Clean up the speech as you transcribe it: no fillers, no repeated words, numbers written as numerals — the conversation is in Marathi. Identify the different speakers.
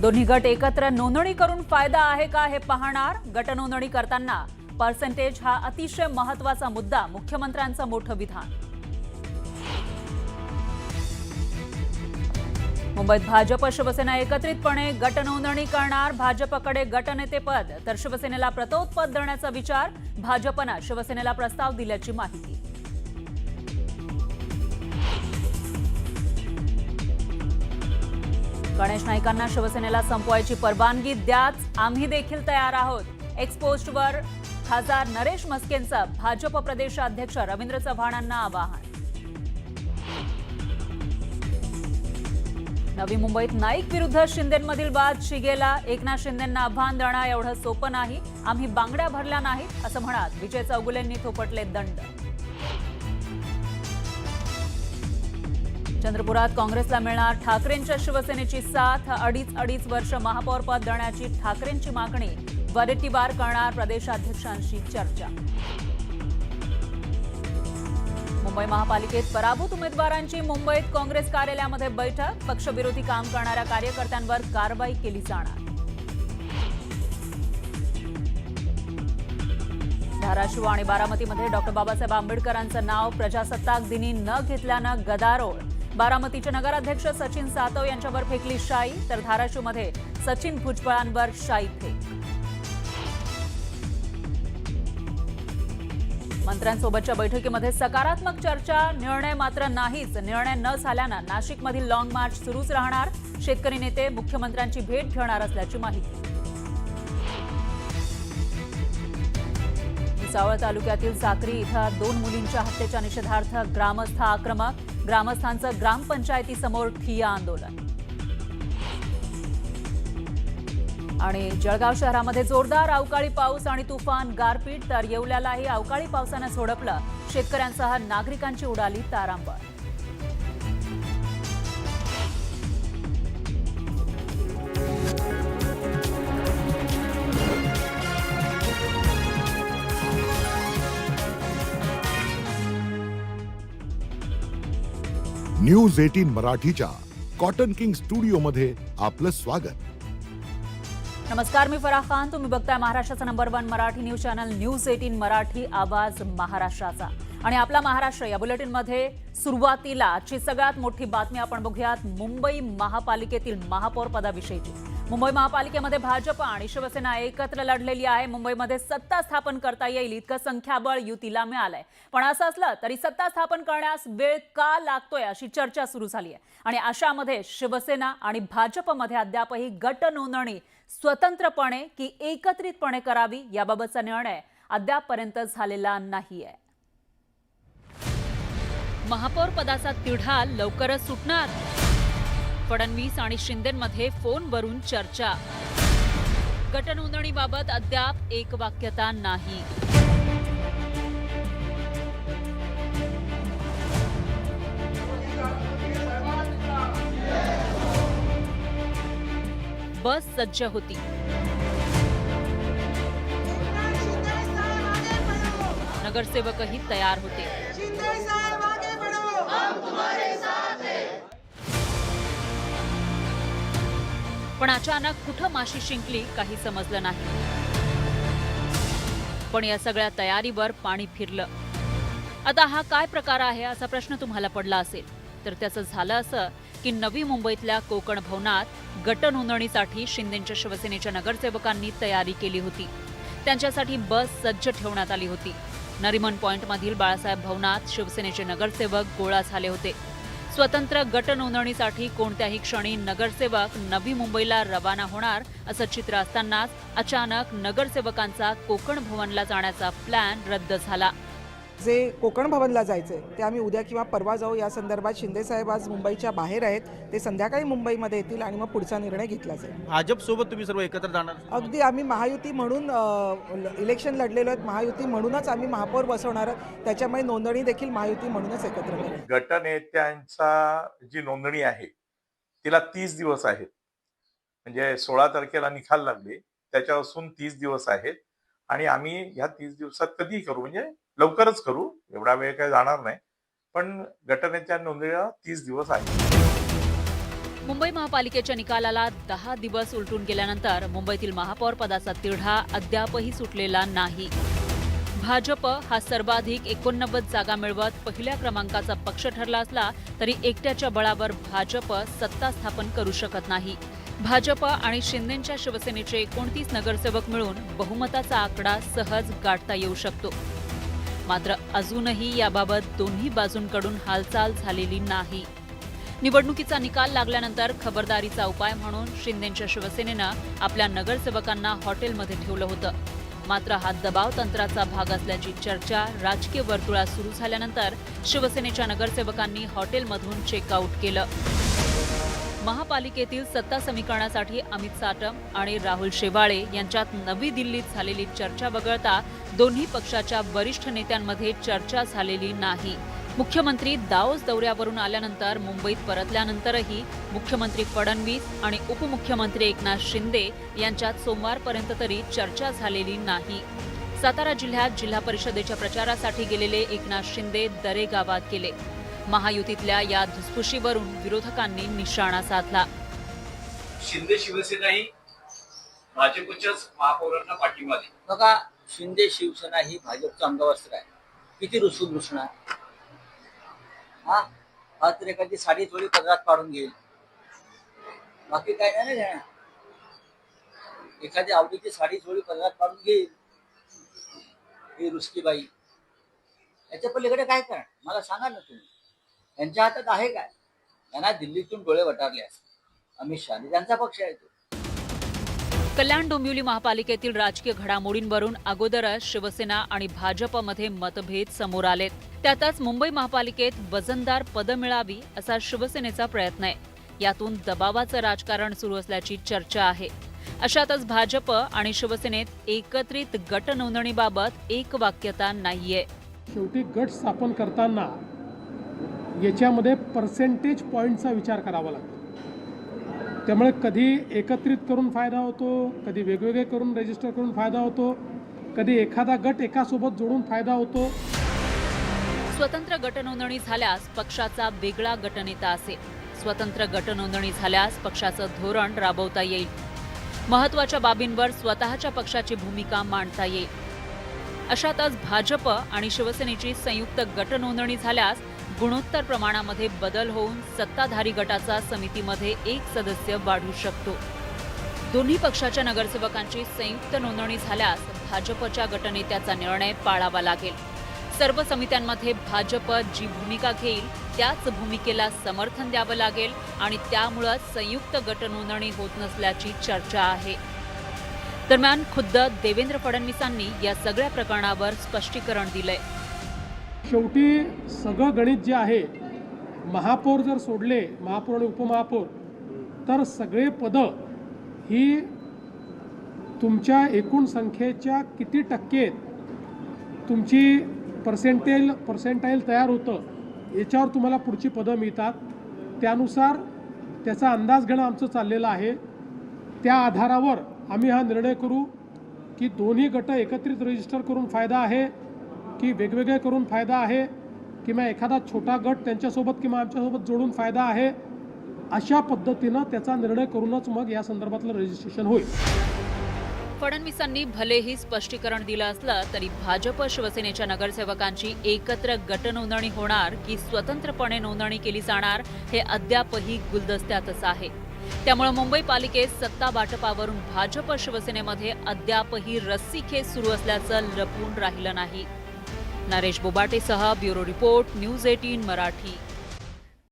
Speaker 1: दोन्ही गट एकत्र नोंदणी करून फायदा आहे का हे पाहणार. गट नोंदणी करताना पर्सेंटेज हा अतिशय महत्त्वाचा मुद्दा. मुख्यमंत्र्यांचं मोठं विधान. मुंबईत भाजप शिवसेना एकत्रितपणे गट नोंदणी करणार. भाजपकडे गटनेतेपद तर शिवसेनेला प्रतोत्पद देण्याचा विचार. भाजपनं शिवसेनेला प्रस्ताव दिल्याची माहिती. गणेश नाईकांना शिवसेनेला संपवायची परवानगी द्याच, आम्ही देखील तयार आहोत. एक्सपोस्टवर खासदार नरेश म्हस्केंचं भाजप प्रदेशाध्यक्ष रवींद्र चव्हाणांना आवाहन. नवी मुंबईत नाईक विरुद्ध शिंदेंमधील वाद शिगेला. एकनाथ शिंदेंना आव्हान देणं एवढं सोपं नाही. आम्ही बांगड्या भरल्या नाहीत असं म्हणत विजय चौगुलेंनी थोपटले दंड. चंद्रपुरात काँग्रेसला मिळणार ठाकरेंच्या शिवसेनेची साथ. अडीच वर्ष महापौर पद देण्याची ठाकरेंची मागणी. वरेट्टीवार करणार प्रदेशाध्यक्षांशी चर्चा. मुंबई महापालिकेत पराभूत उमेदवारांची मुंबईत काँग्रेस कार्यालयामध्ये बैठक. पक्षविरोधी काम करणाऱ्या कार्यकर्त्यांवर कारवाई केली जाणार. धाराशिव आणि बारामतीमध्ये डॉक्टर बाबासाहेब आंबेडकरांचं नाव प्रजासत्ताक दिनी न घेतल्यानं गदारोळ. बारामतीचे नगराध्यक्ष सचिन सातव यांच्यावर फेकली शाई, तर धाराशिवमध्ये सचिन भुजबळांवर शाई फेक. मंत्र्यांसोबतच्या बैठकीमध्ये सकारात्मक चर्चा. निर्णय मात्र नाहीच. निर्णय न झाल्यानं नाशिकमधील लॉंग मार्च सुरूच राहणार. शेतकरी नेते मुख्यमंत्र्यांची भेट घेणार असल्याची माहिती. भुसावळ तालुक्यातील साक्री इथं 2 मुलींच्या हत्येच्या निषेधार्थ ग्रामस्थ आक्रमक. ग्रामस्थांचं ग्रामपंचायतीसमोर ठिय्या आंदोलन. आणि जळगाव शहरामध्ये जोरदार अवकाळी पाऊस आणि तुफान गारपीट, तर येवल्यालाही अवकाळी पावसानं झोडपलं. शेतकऱ्यांसह नागरिकांची उडाली तारांबळ.
Speaker 2: न्यूज 18 मराठीच्या कॉटन किंग स्टुडिओमध्ये आपलं स्वागत.
Speaker 1: नमस्कार, मी फराह खान. तुम्ही बघताय महाराष्ट्राचा number 1 Marathi news channel news 18 Marathi, आवाज महाराष्ट्राचा. आणि आपला महाराष्ट्र या बुलेटिनमध्ये सुरुवातीला आजची सगळ्यात मोठी बातमी आपण बघूयात. मुंबई महापालिकेतील महापौर पदाविषयीची. मुंबई महापालिकेमध्ये भाजप आणि शिवसेना एकत्र लढलेली आहे. मुंबईमध्ये सत्ता स्थापन करता येईल इतकं संख्याबळ युतीला मिळालंय. पण असं असलं तरी सत्ता स्थापन करण्यास वेळ का लागतोय अशी चर्चा सुरू झाली आहे. आणि अशामध्ये शिवसेना आणि भाजपमध्ये अद्यापही गट नोंदणी स्वतंत्रपणे की एकत्रितपणे करावी याबाबतचा निर्णय अद्यापपर्यंत झालेला नाहीये. महापौर पदाचा तिढा लवकरच सुटणार. फडणवीस आणि शिंदेंमध्ये फोनवरून चर्चा. गटनोंदणीबाबत अद्याप एकवाक्यता नाही. बस सज्ज होती. नगरसेवकही तयार होते. पण अचानक कुठं माशी शिंकली काही समजलं नाही. पण या सगळ्या तयारीवर पाणी फिरलं. आता हा काय प्रकार आहे असा प्रश्न तुम्हाला पडला असेल, तर त्याचं झालं असं की नवी मुंबईतल्या कोकण भवनात गट नोंदणीसाठी शिंदेच्या शिवसेनेच्या नगरसेवकांनी तयारी केली होती. त्यांच्यासाठी बस सज्ज ठेवण्यात आली होती. नरिमन पॉइंटमधील बाळासाहेब भवनात शिवसेनेचे नगरसेवक गोळा झाले होते. स्वतंत्र गट नोंदणीसाठी कोणत्याही क्षणी नगरसेवक नवी मुंबईला रवाना होणार असं चित्र असतानाच अचानक नगरसेवकांचा कोकण भवनला जाण्याचा प्लॅन रद्द झाला.
Speaker 3: जे कोकण भवनला जायचे ते आम्ही उद्या किंवा परवा जाऊ. या संदर्भात शिंदे साहेब आज मुंबईच्या बाहेर आहेत. ते संध्याकाळी मुंबईमध्ये येतील आणि मग पुढचा निर्णय घेतला जाईल.
Speaker 4: भाजप सोबत तुम्ही सर्व एकत्र जाणार?
Speaker 3: अगदी आम्ही महायुती म्हणून इलेक्शन लढलेलो आहेत. महायुती म्हणूनच आम्ही महापौर बसवणार आहोत. त्याच्यामुळे नोंदणी देखील महायुती म्हणूनच एकत्र करू.
Speaker 5: गटनेत्यांचा जी नोंदणी आहे तिला 30 दिवस आहेत. म्हणजे 16 तारखेला निकाल लागले, त्याच्यापासून 30 दिवस आहेत. आणि आम्ही ह्या 30 दिवसात कधीही करू, म्हणजे लवकरच करू. एवढा वेळ काही जाणार नाही. पण गटनेत्या नोंदणीला 30 दिवस आहे.
Speaker 1: मुंबई महापालिकेच्या निकालाला 10 दिवस उलटून गेल्यानंतर मुंबईतील महापौर पदाचा तिढा अद्यापही सुटलेला नाही. भाजप हा सर्वाधिक 89 जागा मिळवत पहिल्या क्रमांकाचा पक्ष ठरला असला तरी एकट्याच्या बळावर भाजप सत्ता स्थापन करू शकत नाही. भाजप आणि शिंदेंच्या शिवसेनेचे 29 नगरसेवक मिळून बहुमताचा आकडा सहज गाठता येऊ शकतो. मात्र अजूनही याबाबत दोन्ही बाजूंकडून हालचाल झालेली नाही. निवडणुकीचा निकाल लागल्यानंतर खबरदारीचा उपाय म्हणून शिंदेंच्या शिवसेनेनं आपल्या नगरसेवकांना हॉटेलमध्ये ठेवलं होतं. मात्र हा दबाव तंत्राचा भाग असल्याची चर्चा राजकीय वर्तुळात सुरू झाल्यानंतर शिवसेनेच्या नगरसेवकांनी हॉटेलमधून चेकआउट केलं. महापालिकेतील सत्ता समीकरणासाठी अमित साटम आणि राहुल शेवाळे यांच्यात नवी दिल्लीत झालेली चर्चा वगळता दोन्ही पक्षाच्या वरिष्ठ नेत्यांमध्ये चर्चा झालेली नाही. मुख्यमंत्री दाओस दौऱ्यावरून आल्यानंतर मुंबईत परतल्यानंतरही मुख्यमंत्री फडणवीस आणि उपमुख्यमंत्री एकनाथ शिंदे यांच्यात सोमवारपर्यंत तरी चर्चा झालेली नाही. सातारा जिल्ह्यात जिल्हा परिषदेच्या प्रचारासाठी गेलेले एकनाथ शिंदे दरे गावात गेले. महायुतीतल्या या धुसफुशीवरून विरोधकांनी निशाणा साधला.
Speaker 6: शिंदे शिवसेना ही भाजपच्याच महापौरांना पाठिंबा दे.
Speaker 7: बघा, शिंदे शिवसेना ही भाजपचं अंगवस्त्र आहे. किती रुसून रुसणार हा तर एखादी साडी थोडी पदरात पाडून घेईल, बाकी काय नाही घेणार. एखादी आवडीची साडी थोडी पदरात पाडून घेईल ही रुसकी बाई. याच्या पलीकडे काय करणार मला सांगा ना तुम्ही. यांच्या हातात आहे काय? त्यांना दिल्लीतून डोळे वटारले असते. अमित शहा त्यांचा पक्ष आहे तो.
Speaker 1: कल्याण डोंबिवली महापालिकेतील राजकीय घडामोडींवरून अगोदरच शिवसेना आणि भाजपमध्ये मतभेद समोर आलेत. त्यातच मुंबई महापालिकेत वजनदार पदं मिळावी असा शिवसेनेचा प्रयत्न आहे. यातून दबावाचं राजकारण सुरू असल्याची चर्चा आहे. अशातच भाजप आणि शिवसेनेत एकत्रित गट नोंदणीबाबत एकवाक्यता नाहीये.
Speaker 8: शेवटी गट स्थापन करताना याच्यामध्ये पर्सेंटेज पॉईंटचा विचार करावा लागतो. त्यामुळे कधी एकत्रित करून फायदा होतो, कधी वेगवेगळे करून रजिस्टर करून फायदा होतो, कधी एखादा गट एकासोबत जोडून फायदा होतो.
Speaker 1: स्वतंत्र गटनोंदणी झाल्यास पक्षाचा वेगळा गटनेता असेल. स्वतंत्र गटनोंदणी झाल्यास पक्षाचं धोरण राबवता येईल. महत्त्वाच्या बाबींवर स्वतःच्या पक्षाची भूमिका मांडता येईल. अशातच भाजप आणि शिवसेनेची संयुक्त गटनोंदणी झाल्यास गुणोत्तर प्रमाणामध्ये बदल होऊन सत्ताधारी गटाचा समितीमध्ये एक सदस्य वाढू शकतो. दोन्ही पक्षाच्या नगरसेवकांची संयुक्त नोंदणी झाल्यास भाजपच्या गटनेत्याचा निर्णय पाळावा लागेल. सर्व समित्यांमध्ये भाजप जी भूमिका घेईल त्याच भूमिकेला समर्थन द्यावं लागेल आणि त्यामुळे संयुक्त गटनोंदणी होत नसल्याची चर्चा आहे. दरम्यान खुद्द देवेंद्र फडणवीसांनी या सगळ्या प्रकरणावर स्पष्टीकरण दिलंय.
Speaker 8: शेवटी सगळं गणित जे आहे, महापौर जर सोडले, महापौर आणि उपमहापौर, तर सगळे पदं ही तुमच्या एकूण संख्येच्या किती टक्के तुमची पर्सेंटाईल तयार होतं याच्यावर तुम्हाला पुढची पदं मिळतात. त्यानुसार त्याचा अंदाज घेणं आमचं चाललेलं आहे. त्या आधारावर आम्ही हा निर्णय करू की दोन्ही गट एकत्रित रजिस्टर करून फायदा आहे की वेगवेगळे करून फायदा आहे, किंवा एखादा छोटा गट त्यांच्यासोबत किंवा आमच्यासोबत जोडून फायदा आहे. अशा पद्धतीनं त्याचा निर्णय करूनच मग या संदर्भातलं रजिस्ट्रेशन होईल.
Speaker 1: फडणवीसांनी भलेही स्पष्टीकरण दिलं असलं तरी भाजप शिवसेनेच्या नगरसेवकांची एकत्र गटनोंदणी होणार की स्वतंत्रपणे नोंदणी केली जाणार हे अद्यापही गुलदस्त्यातच आहे. त्यामुळे मुंबई पालिकेत सत्ता वाटपावरून भाजप शिवसेनेमध्ये अद्यापही रस्सीखेच सुरू असल्याचं लपून राहिलं नाही. नरेश बोबाटेसह ब्युरो रिपोर्ट, न्यूज 18 मराठी.